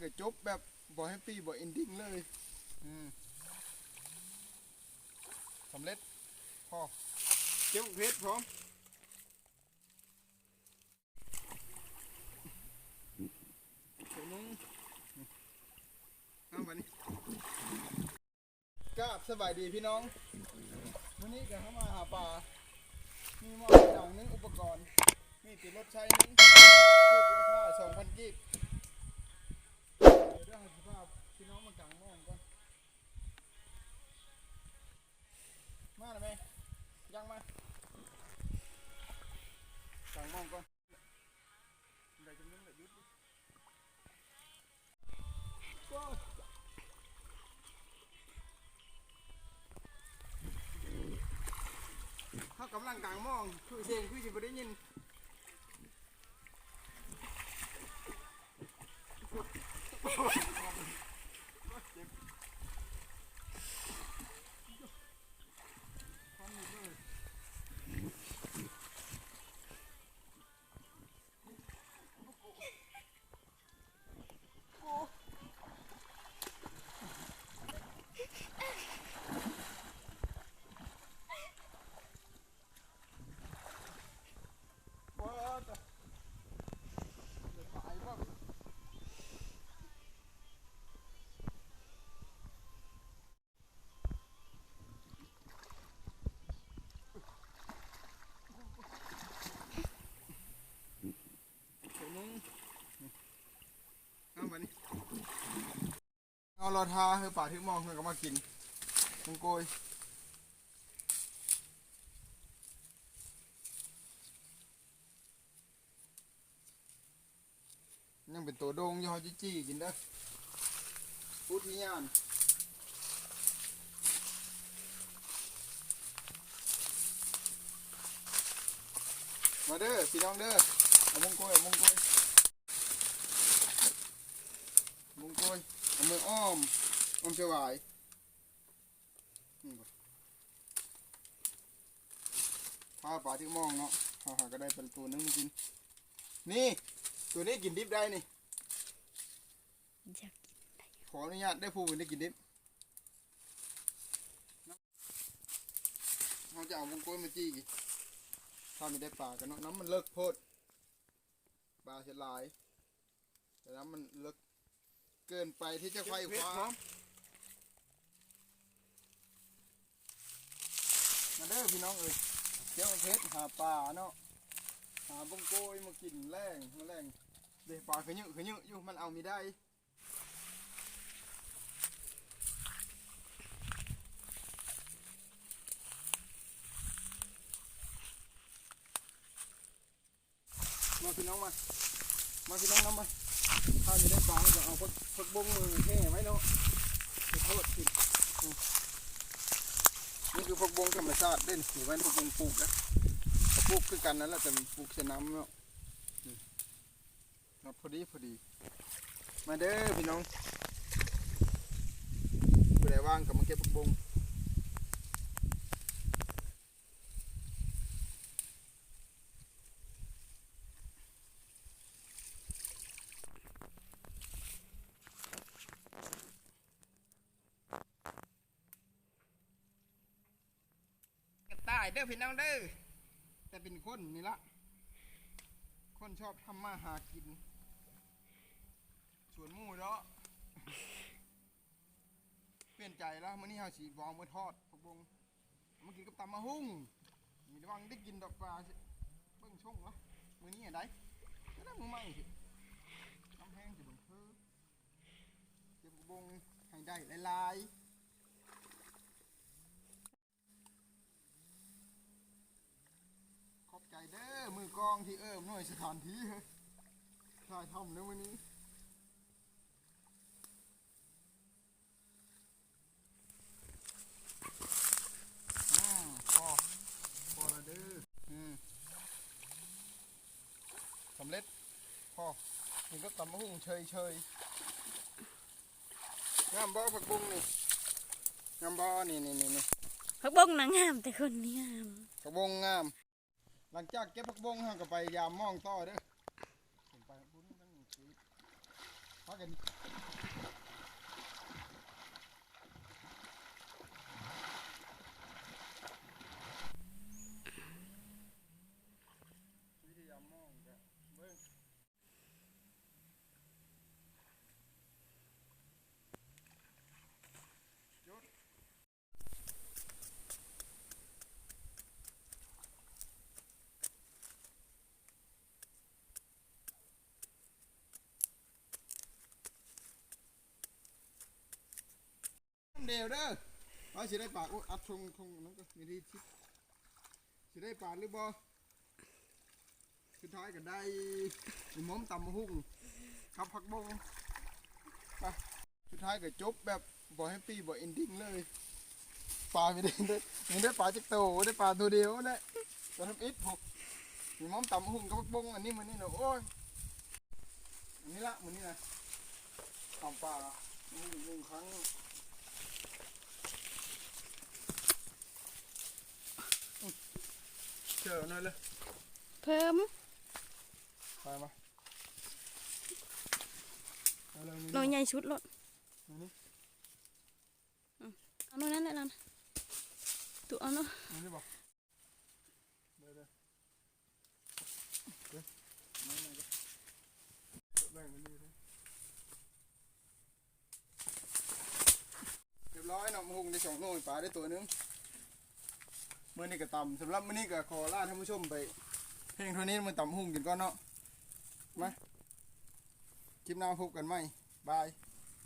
ก็จบแบบบ่แฮปปี้บ่เอนดิ้งเลยสำเร็จพอเก็บเพชรพร้อมนุ่งเอามานี่กราบสบายดีพี่น้องวันนี้ก็เข้ามาหาปลามีหม้อหนังนึงอุปกรณ์มีติดรถใช้นึงพูดราคา2,000 กีบเดี๋ยวให้สภาพพี่น้องมากางหม้อก่อนมาหน่อยไหมยังมากางหม้อก่อนได้จำนวนเลยยุดเขากำลังกางหม้อคือเสียงคือจะไม่ได้ยินเอาเราทาให้ป่าที่มองเพื่อนก็มากินมังโกยยังเป็นตัวโดงยอจี้กินได้พูดที่ย่านมาเด้อพี่น้องเด้อเอามังโกยเอามังโกยมังโกยเอามืออ้อมเฉวายพาป่าที่มองเนาะหาก็ได้เป็นตัวนึงกินนี่ตัวนี้กินดิบได้นี่ขออนุญาตได้ผู้อื่นได้กินดิบเราจะเอาวงกลมมาจี้ถ้าไม่ได้ปลากันเนาะน้ำมันเลิกโพดปลาเฉลายแต่น้ำมันเลิกเกินไปที่จะไขว้คว้ามาเด้อพี่น้องเอ้ยเจ้าเพชรหาปลาเนาะหาบงโกยมากินแรงมาแรงเดี๋ยวปลาขยึกอยู่มันเอาไม่ได้มาพี่น้องมาพี่น้องน้ำมาถ้าไม่ได้ปลาก็เอาพักบงมือแห่ไว้เนาะไปโทษผิดนี่คือพักบงธรรมชาติเด่นหรือว่าพักบงปลูกนะปลูกคือกันนั่นแหละแต่ปลูกเสน้ำเนาะพอดีมาเด้อพี่น้องผู้ใดว่างก็มาเก็บผักบงตายเด้อพี่น้องเด้อแต่เป็นคนนี่ละคนชอบทำมาหากินสวนหมูเนาะเปลี่ยนใจแล้วมื้อนี้เฮาสิวางมื้อทอดผักบงมากินกับตำมะฮุ่งมีระวังได้กินดอกปลาเบิ่งช่งวะมื้อนี้ได้ก็ได้มื้อใหม่สิน้ำแห้งสิเบิ่งเพิ่นเก็บผักบงให้ได้หลายขอบใจเด้อมือกองที่หน่วยสถานที่ถ่ายทำในวันนี้พอละเด้อสำเร็จพอนี่ก็ตำมะฮุ่งเชยงามบ่ผักบุ้งนี่งามบ่นี่ผักบงนางงามแต่คนนี้งามผักบุ้งงามหลังจากเก็บผักบุ้งเราก็ไปยามมองต่อเด้อไปบุ้งตั้งชีวิต พักกันวิธียามมองกันเบิ้งหยุดเดี๋ยวเด้อว่าสิได้ปากอัดทงนั่นก็มีที่ชิดสิได้ปากหรือบ่สุดท้ายก็ได้หม้อมตำหุ่งครับผักบงไปสุดท้ายก็จบแบบบ่แฮปปี้บ่เอนดิ้งเลยปลาไม่ได้ปลาจิกโตได้ปลาตัวเดียวนะจะทำอิฐหกหม้อมตำหุ่งกับผักบงอันนี้มันนี่เนาะโอ้ยอันนี้ละมันนี่นะตำปลาหนึ่งครั้งเจอหน่อยเลย เพิ่ม ไปมาเอาเลย หน่อยใหญ่ชุดรถ นี่ เอาหน่อยนั่นแหละนั่นตัวเอาเนาะ นี่บอกเดี๋ยวนั่นไงก็แบ่งมันนี่เลยเรียบร้อยเนาะมะฮุงได้2 หน่วยปลาได้ตัวนึงเมื่อนี้ก็ตำสำหรับมื้อนี้ก็ขอลาท่านผู้ชมไปเพียงเท่านี้มันตำมะฮุงกินก่อนเนาะมาคลิปหน้าพบกันไหมบาย